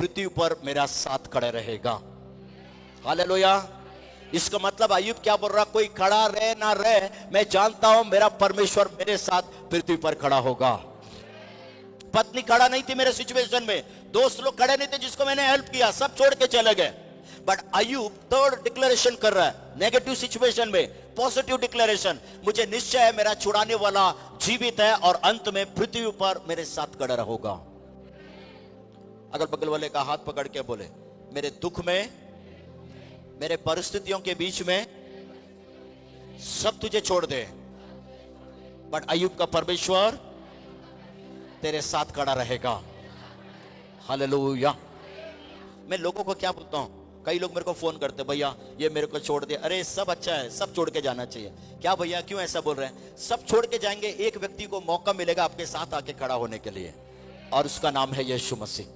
पृथ्वी पर मेरा साथ खड़े रहेगा। हालेलुया। इसका मतलब अय्यूब क्या बोल रहा, कोई खड़ा रहे ना रहे, मैं जानता हूं मेरा परमेश्वर मेरे साथ पृथ्वी पर खड़ा होगा। पत्नी खड़ा नहीं थी मेरे सिचुएशन में, दोस्त लोग खड़े नहीं थे जिसको मैंने हेल्प किया, सब छोड़ के चले गए। बट अय्यूब थर्ड डिक्लेरेशन कर रहा है, नेगेटिव सिचुएशन में पॉजिटिव डिक्लेरेशन, मुझे निश्चय है मेरा छुड़ाने वाला जीवित है और अंत में पृथ्वी पर मेरे साथ खड़ा रहेगा। अगल बगल वाले का हाथ पकड़ के बोले, मेरे दुख में, मेरे परिस्थितियों के बीच में सब तुझे छोड़ दे, बट अय्यूब का परमेश्वर तेरे साथ खड़ा रहेगा। हालेलुया। मैं लोगों को क्या बोलता हूं, कई लोग मेरे को फोन करते, भैया ये मेरे को छोड़ दे। अरे सब अच्छा है, सब छोड़ के जाना चाहिए। क्या भैया क्यों ऐसा बोल रहे हैं? सब छोड़ के जाएंगे, एक व्यक्ति को मौका मिलेगा आपके साथ आके खड़ा होने के लिए, और उसका नाम है यीशु मसीह।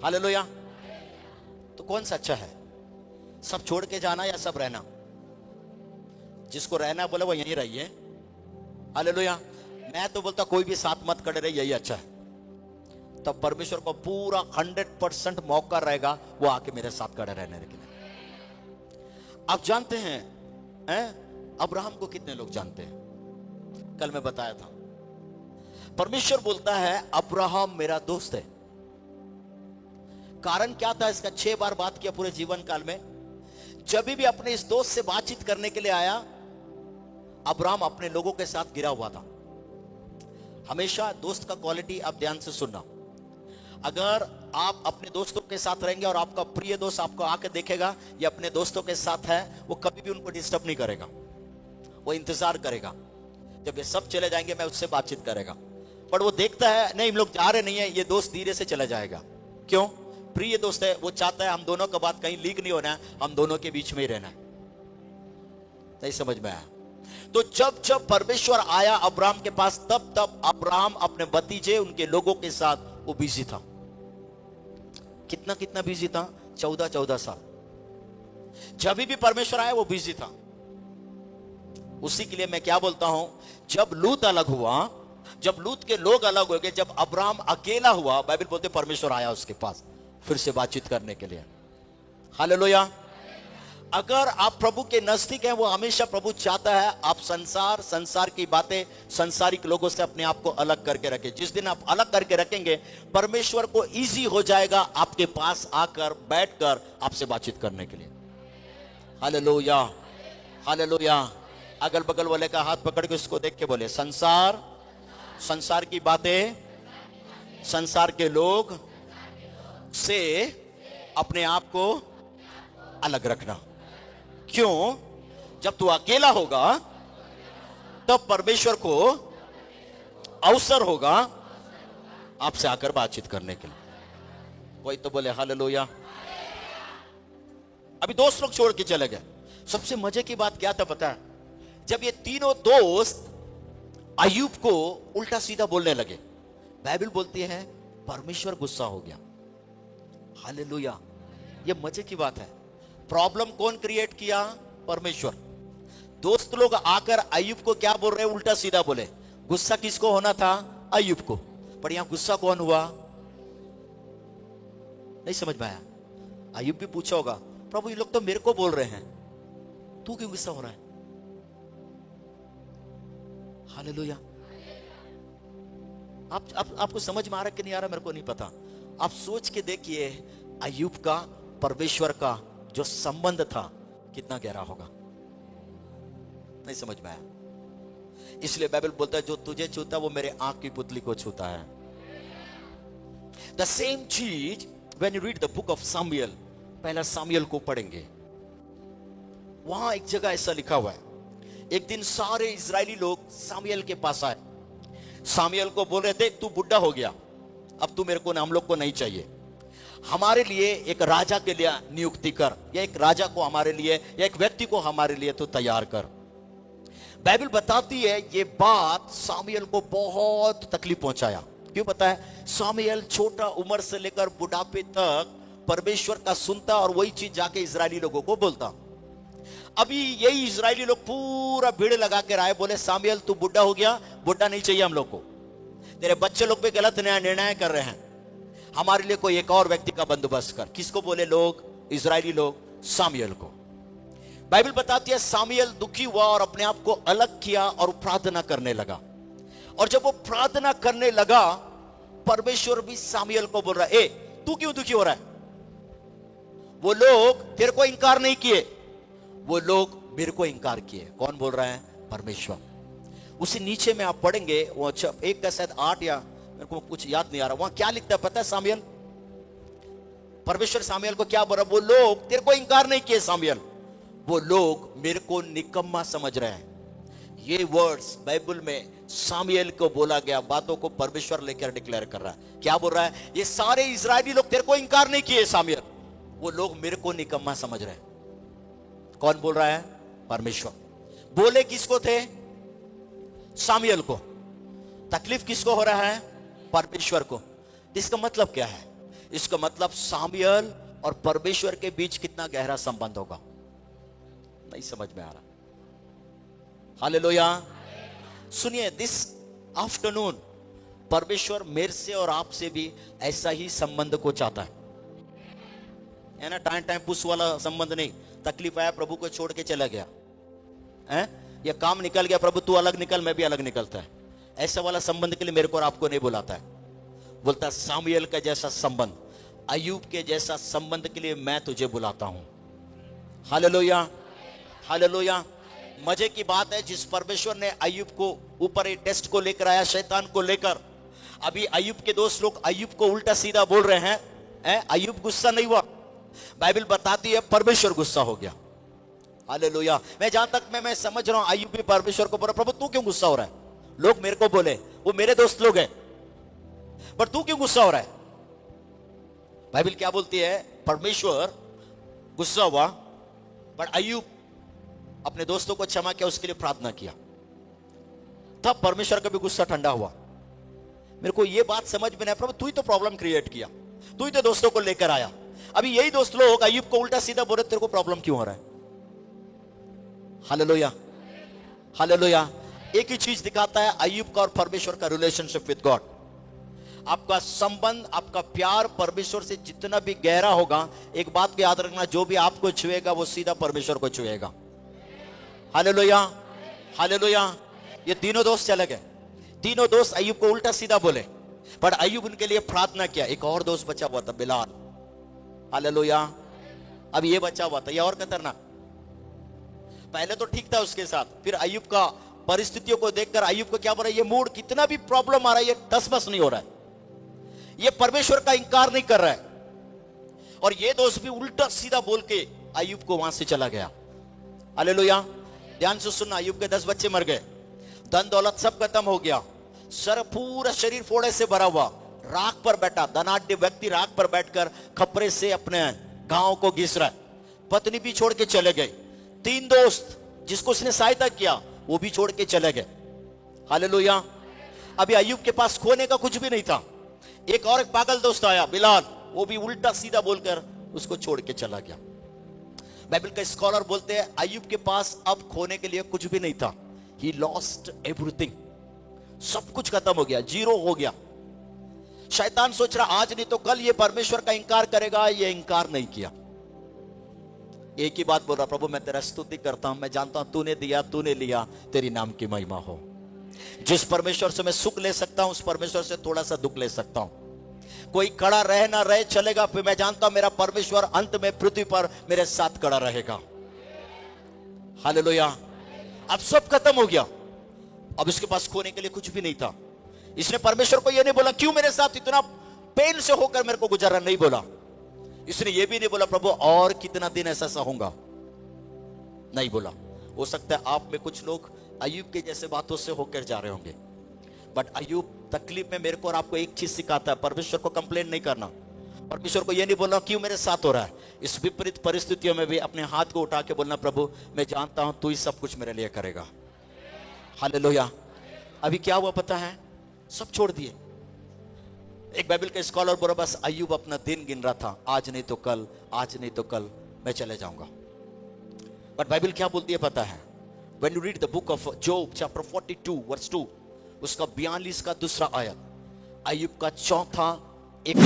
हालेलुया। तो कौन सा अच्छा है, सब छोड़ के जाना या सब रहना? जिसको रहना बोले वो यहीं रहिए। हालेलुया। मैं तो बोलता कोई भी साथ मत खड़े रहे, यही अच्छा है। तब परमेश्वर को पूरा 100% मौका रहेगा वो आके मेरे साथ खड़े रहने के लिए। आप जानते हैं अब्राहम को कितने लोग जानते हैं? कल मैं बताया था, परमेश्वर बोलता है अब्राहम मेरा दोस्त है। कारण क्या था इसका? 6 बार बात किया पूरे जीवन काल में। जब भी अपने इस दोस्त से बातचीत करने के लिए आया, अब्राहम अपने लोगों के साथ गिरा हुआ था। हमेशा दोस्त का क्वालिटी आप ध्यान से सुनना। अगर आप अपने दोस्तों के साथ रहेंगे और आपका प्रिय दोस्त आपको आके देखेगा ये अपने दोस्तों के साथ है, वो कभी भी उनको डिस्टर्ब नहीं करेगा, वो इंतजार करेगा जब ये सब चले जाएंगे, मैं उससे बातचीत करेगा। पर वो देखता है नहीं, हम लोग जा रहे नहीं है, ये दोस्त धीरे से चला जाएगा। क्यों? प्रिय दोस्त है, वो चाहता है हम दोनों का बात कहीं लीक नहीं होना है, हम दोनों के बीच में ही रहना है। नहीं समझ में आया? तो जब जब परमेश्वर आया अब्राहम के पास, तब तब अब्राहम अपने भतीजे उनके लोगों के साथ वो बिजी था। कितना कितना बिजी था? 14 साल। जब भी परमेश्वर आया वो बिजी था। उसी के लिए मैं क्या बोलता हूं, जब लूत अलग हुआ, जब लूत के लोग अलग हो गए, जब अब्राहम अकेला हुआ, बाइबल बोलते परमेश्वर आया उसके पास फिर से बातचीत करने के लिए। हालेलुया। अगर आप प्रभु के नजदीक हैं, वो हमेशा प्रभु चाहता है आप संसार की बातें, संसारिक लोगों से अपने आप को अलग करके रखें। जिस दिन आप अलग करके रखेंगे, परमेश्वर को इजी हो जाएगा आपके पास आकर बैठकर आपसे बातचीत करने के लिए। Hallelujah, hallelujah. अगल बगल वाले का हाथ पकड़ के उसको देख के बोले, संसार की बातें, संसार के लोग से अपने आप को अलग रखना। क्यों? जब तू अकेला होगा तब परमेश्वर को अवसर होगा आपसे आकर बातचीत करने के लिए। कोई तो बोले हालेलुया। अभी दोस्त लोग छोड़ के चले गए। सबसे मजे की बात क्या था पता है? जब ये तीनों दोस्त अय्यूब को उल्टा सीधा बोलने लगे, बाइबल बोलती है परमेश्वर गुस्सा हो गया। हालेलुया। ये मजे की बात है। प्रॉब्लम कौन क्रिएट किया? परमेश्वर। दोस्त लोग आकर अय्यूब को क्या बोल रहे हैं? उल्टा सीधा बोले। गुस्सा किसको होना था? अय्यूब को। पर यहां गुस्सा कौन हुआ? नहीं समझ में आया। अय्यूब भी पूछा होगा, प्रभु ये लोग तो मेरे को बोल रहे हैं, तू क्यों गुस्सा हो रहा है? हालेलुया। आपको समझ में आ रहा है कि नहीं आ रहा मेरे को नहीं पता। आप सोच के देखिए अय्यूब का परमेश्वर का जो संबंध था कितना गहरा होगा। नहीं समझ में आया? इसलिए बाइबल बोलता है जो तुझे छूता वो मेरे आंख की पुतली को छूता है। द सेम चीज when you read the book of Samuel, पहला सामुएल को पढ़ेंगे, वहां एक जगह ऐसा लिखा हुआ है, एक दिन सारे इजरायली लोग सामुएल के पास आए। सामुएल को बोल रहे थे तू बुढ़ा हो गया, अब तू मेरे को हम लोग को नहीं चाहिए, हमारे लिए एक राजा के लिए नियुक्ति कर, या एक राजा को हमारे लिए, या एक व्यक्ति को हमारे लिए तो तैयार कर। बाइबल बताती है ये बात सामुएल को बहुत तकलीफ पहुंचाया। क्यों पता है? सामुएल छोटा उम्र से लेकर बुढ़ापे तक परमेश्वर का सुनता और वही चीज जाके इजरायली लोगों को बोलता। अभी यही इजरायली लोग पूरा भीड़ लगा के आए, बोले सामुएल तू बुढ़ा हो गया, बुढ़ा नहीं चाहिए हम लोग को, तेरे बच्चे लोग भी गलत निर्णय कर रहे हैं, हमारे लिए कोई एक और व्यक्ति का बंदोबस्त कर। किसको बोले लोग? इजरायली लोग सामुएल को। बाइबल बताती है सामुएल दुखी हुआ और अपने आप को अलग किया और प्रार्थना करने लगा। और जब वो प्रार्थना करने लगा, परमेश्वर भी सामुएल को बोल रहा है, ए तू क्यों दुखी हो रहा है? वो लोग तेरे को इंकार नहीं किए, वो लोग मेरे को इंकार किए। कौन बोल रहा है? परमेश्वर। उसी नीचे में आप पढ़ेंगे, वो एक का शायद 8 या मेरे को कुछ याद नहीं आ रहा, वहां क्या लिखता है पता है? सामुएल, परमेश्वर सामुएल को क्या बोल रहा? वो लोग तेरे को इंकार नहीं किए सामुएल, वो लोग मेरे को निकम्मा समझ रहे हैं। ये वर्ड्स बाइबल में सामुएल को बोला गया बातों को परमेश्वर लेकर डिक्लेयर कर रहा है। क्या बोल रहा है? ये सारे इजरायली लोग तेरे को इंकार नहीं किए सामुएल, वो लोग मेरे को निकम्मा समझ रहे हैं। कौन बोल रहा है? परमेश्वर। बोले किसको थे? सामुएल को। तकलीफ किसको हो रहा है? परमेश्वर को। इसका मतलब क्या है? इसका मतलब सामुएल और परमेश्वर के बीच कितना गहरा संबंध होगा, नहीं समझ में आ रहा। हालेलुया। सुनिए, दिस आफ्टरनून परमेश्वर मेरे से और आपसे भी ऐसा ही संबंध को चाहता है ना। टाइम टाइम पुश वाला संबंध नहीं। तकलीफ आया, प्रभु को छोड़ के चला गया है, या काम निकल गया, प्रभु तू अलग निकल मैं भी अलग निकलता है, ऐसा वाला संबंध के लिए मेरे को और आपको नहीं बुलाता है। बोलता है सामुएल का जैसा संबंध, अय्यूब के जैसा संबंध के लिए मैं तुझे बुलाता हूं। Hallelujah, hallelujah. मजे की बात है, जिस परमेश्वर ने अय्यूब को ऊपर एक टेस्ट को लेकर आया, शैतान को लेकर, अभी अय्यूब के दोस्त लोग अय्यूब को उल्टा सीधा बोल रहे हैं। अय्यूब गुस्सा नहीं हुआ, बाइबल बताती है परमेश्वर गुस्सा हो गया। हालेलुया। मैं जहां तक मैं समझ रहा हूं, अय्यूब भी परमेश्वर को बोल रहा, प्रभु तू क्यों गुस्सा हो रहा है? लोग मेरे को बोले, वो मेरे दोस्त लोग हैं, पर तू क्यों गुस्सा हो रहा है? बाइबल क्या बोलती है? परमेश्वर गुस्सा हुआ, पर अय्यूब अपने दोस्तों को क्षमा किया, उसके लिए प्रार्थना किया, तब परमेश्वर का भी गुस्सा ठंडा हुआ। मेरे को यह बात समझ में नहीं, प्रभु तू ही तो प्रॉब्लम क्रिएट किया, तू ही तो दोस्तों को लेकर आया, अभी यही दोस्त लोग अय्यूब को उल्टा सीधा बोले, तेरे को प्रॉब्लम क्यों हो रहा है? Hallelujah, hallelujah. एक ही चीज दिखाता है अय्यूब का और परमेश्वर का रिलेशनशिप विद गॉड। आपका संबंध, आपका प्यार परमेश्वर से जितना भी गहरा होगा, एक बात को याद रखना, जो भी आपको छुएगा वो सीधा परमेश्वर को छुएगा। Hallelujah, hallelujah. ये तीनों दोस्त चले गए, तीनों दोस्त अय्यूब को उल्टा सीधा बोले, पर अय्यूब उनके लिए प्रार्थना किया। एक और दोस्त बचा हुआ था, बिलाल। हालेलुया। अब ये बचा हुआ था, ये और खतरनाक। पहले तो ठीक था उसके साथ, फिर अय्यूब का परिस्थितियों को देखकर अय्यूब को क्या बोला, ये मूड कितना भी प्रॉब्लम आ रहा है, ये टस-मस नहीं हो रहा है, ये परमेश्वर का इंकार नहीं कर रहा है। और ये दोस्त भी उल्टा सीधा बोल के अय्यूब को वहां से चला गया। हालेलुया। ध्यान से सुनना, अय्यूब के 10 बच्चे मर गए, धन दौलत सब खत्म हो गया, सर पूरा शरीर फोड़े से भरा हुआ, राख पर बैठा, धनाढ्य व्यक्ति राख पर बैठकर खपरे से अपने गांव को घिस रहा है। पत्नी भी छोड़ के चले गए, 3 दोस्त जिसको उसने सहायता किया वो भी छोड़ के चले गए। हालेलुया। अभी अय्यूब के पास खोने का कुछ भी नहीं था। एक और एक पागल दोस्त आया, बिलाल, वो भी उल्टा सीधा बोलकर उसको छोड़ के चला गया। बाइबल का स्कॉलर बोलते हैं अय्यूब के पास अब खोने के लिए कुछ भी नहीं था। ही लॉस्ट एवरीथिंग, सब कुछ खत्म हो गया, जीरो हो गया। शैतान सोच रहा आज नहीं तो कल ये परमेश्वर का इंकार करेगा, ये इंकार नहीं किया। एक ही बात बोल रहा, प्रभु मैं तेरा स्तुति करता हूं, मैं जानता हूं तूने दिया, तूने लिया, तेरी नाम की महिमा हो। जिस परमेश्वर से मैं सुख ले सकता हूं, उस परमेश्वर से थोड़ा सा दुख ले सकता हूं। कोई खड़ा रहे ना रहे चलेगा, फिर मैं जानता हूं मेरा परमेश्वर अंत में पृथ्वी पर मेरे साथ खड़ा रहेगा। हालेलुया। अब सब खत्म हो गया, अब इसके पास खोने के लिए कुछ भी नहीं था। इसने परमेश्वर को यह नहीं बोला क्यों मेरे साथ इतना पेन से होकर मेरे को गुजारा, नहीं बोला। इसने यह भी नहीं बोला प्रभु और कितना दिन ऐसा होगा, नहीं बोला। हो सकता है आप में कुछ लोग अय्यूब के जैसे बातों से होकर जा रहे होंगे, बट अय्यूब तकलीफ में मेरे को और आपको एक चीज सिखाता है, परमेश्वर को कंप्लेन नहीं करना, परमेश्वर को यह नहीं बोलना क्यों मेरे साथ हो रहा है। इस विपरीत परिस्थितियों में भी अपने हाथ को उठा के बोलना प्रभु मैं जानता हूं तू ही सब कुछ मेरे लिए करेगा। हालेलुया। अभी क्या हुआ पता है, सब छोड़ दिए। एक बाइबल के स्कॉलर बोला बस अय्यूब अपना दिन गिन रहा था, आज नहीं तो कल, आज नहीं तो कल मैं चले जाऊंगा। बट बाइबल क्या बोलती है पता है, when you read the book of Job chapter 42 verse 2, उसका 42 का दूसरा आयत, अय्यूब का चौथा एक